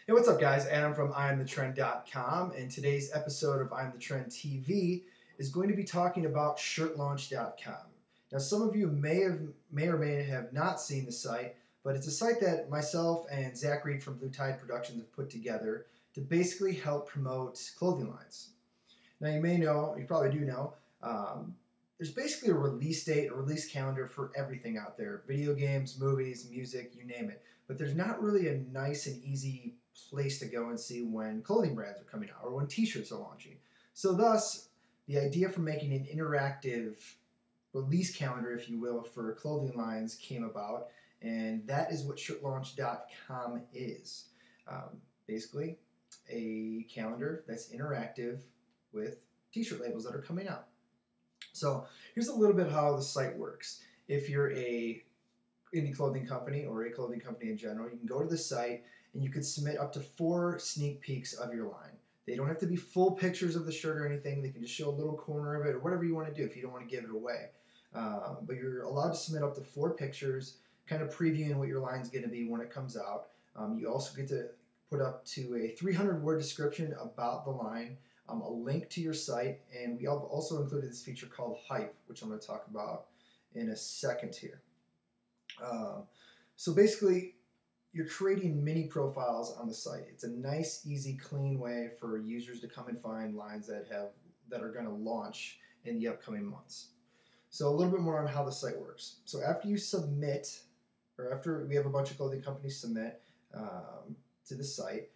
Hey, what's up, guys? Adam from IamTheTrend.com, and today's episode of I'm the Trend TV is going to be talking about ShirtLaunch.com. Now, some of you may or may have not seen the site, but it's a site that myself and Zach Reed from Blue Tide Productions have put together to basically help promote clothing lines. Now, you may know, you probably do know, there's basically a release date, a release calendar for everything out there: video games, movies, music, you name it. But there's not really a nice and easy place to go and see when clothing brands are coming out or when t-shirts are launching. So thus, the idea for making an interactive release calendar, if you will, for clothing lines came about, and that is what shirtlaunch.com is. Basically, a calendar that's interactive with t-shirt labels that are coming out. So here's a little bit how the site works. If you're a indie clothing company or a clothing company in general, you can go to the site and you could submit up to 4 sneak peeks of your line. They don't have to be full pictures of the shirt or anything. They can just show a little corner of it or whatever you want to do if you don't want to give it away. But you're allowed to submit up to 4 pictures, kind of previewing what your line's going to be when it comes out. You also get to put up to a 300-word description about the line, a link to your site, and we have also included this feature called Hype, which I'm going to talk about in a second here. So basically, you're creating mini profiles on the site. It's a nice, easy, clean way for users to come and find lines that are going to launch in the upcoming months. So a little bit more on how the site works. So after you submit, or after we have a bunch of clothing companies submit to the site,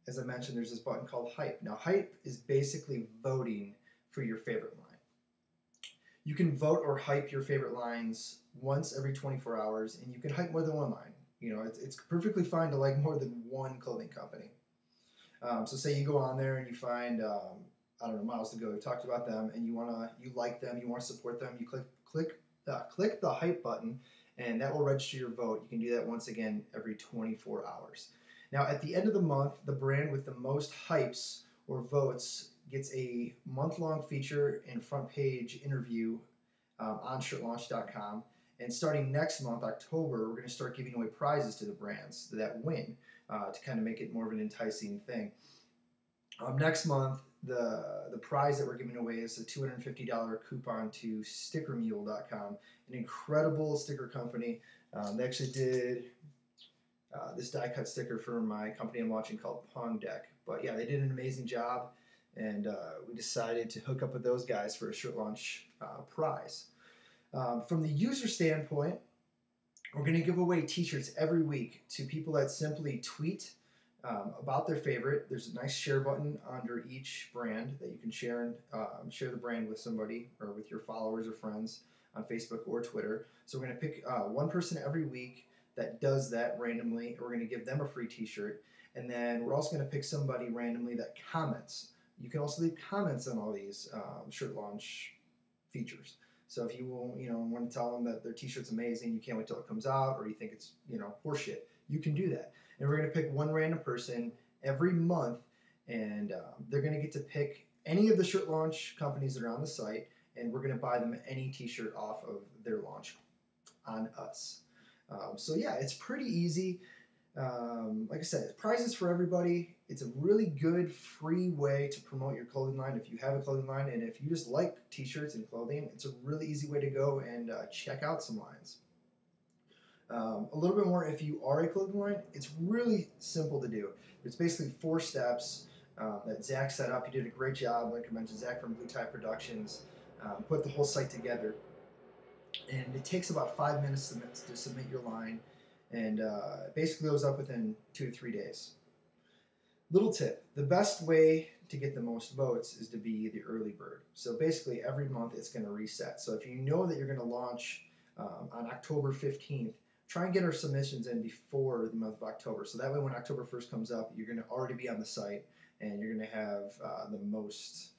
as I mentioned, there's this button called Hype. Now, Hype is basically voting for your favorite line. You can vote or hype your favorite lines once every 24 hours, and you can hype more than one line. You know, it's perfectly fine to like more than one clothing company. So say you go on there and you find, I don't know, Miles to Go. We talked about them, and you like them, you want to support them. You click the hype button, and that will register your vote. You can do that once again every 24 hours. Now, at the end of the month, the brand with the most hypes or votes gets a month-long feature and front page interview on shirtlaunch.com. And starting next month, October, we're going to start giving away prizes to the brands that win to kind of make it more of an enticing thing. Next month, the prize that we're giving away is a $250 coupon to stickermule.com, an incredible sticker company. They actually did this die-cut sticker for my company I'm watching called Pong Deck. But yeah, they did an amazing job, and we decided to hook up with those guys for a shirt launch prize. From the user standpoint, we're going to give away t-shirts every week to people that simply tweet about their favorite. There's a nice share button under each brand that you can share the brand with somebody or with your followers or friends on Facebook or Twitter. So we're going to pick one person every week that does that randomly. We're going to give them a free t-shirt. And then we're also going to pick somebody randomly that comments. You can also leave comments on all these shirt launch features. So if you want to tell them that their t-shirt's amazing, you can't wait till it comes out, or you think it's horseshit, you can do that. And we're going to pick one random person every month, and they're going to get to pick any of the shirt launch companies that are on the site, and we're going to buy them any t-shirt off of their launch on us. So yeah, it's pretty easy. Like I said, prizes for everybody. It's a really good free way to promote your clothing line if you have a clothing line, and if you just like t-shirts and clothing, it's a really easy way to go and check out some lines. A little bit more if you are a clothing line, it's really simple to do. It's basically 4 steps that Zach set up. He did a great job. Like I mentioned, Zach from Blue Tide Productions put the whole site together. And it takes about 5 minutes to submit your line, and it basically goes up within 2 to 3 days. Little tip: the best way to get the most votes is to be the early bird. So basically, every month it's going to reset. So if you know that you're going to launch on October 15th, try and get our submissions in before the month of October. So that way, when October 1st comes up, you're going to already be on the site, and you're going to have the most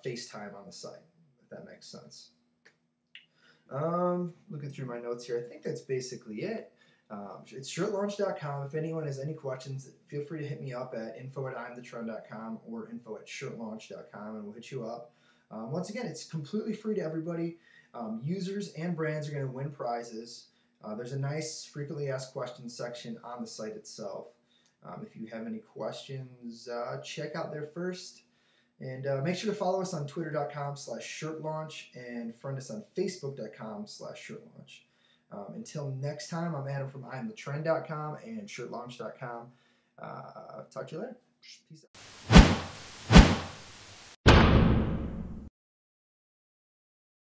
face time on the site, if that makes sense. Looking through my notes here, I think that's basically it. It's shirtlaunch.com. If anyone has any questions, feel free to hit me up at info@imthetrend.com or info@shirtlaunch.com, and we'll hit you up. Once again, it's completely free to everybody. Users and brands are going to win prizes. There's a nice frequently asked questions section on the site itself. If you have any questions, check out there first. And make sure to follow us on twitter.com/shirtlaunch and friend us on facebook.com/shirtlaunch. Until next time, I'm Adam from IamTheTrend.com and shirtlaunch.com. Talk to you later. Peace out.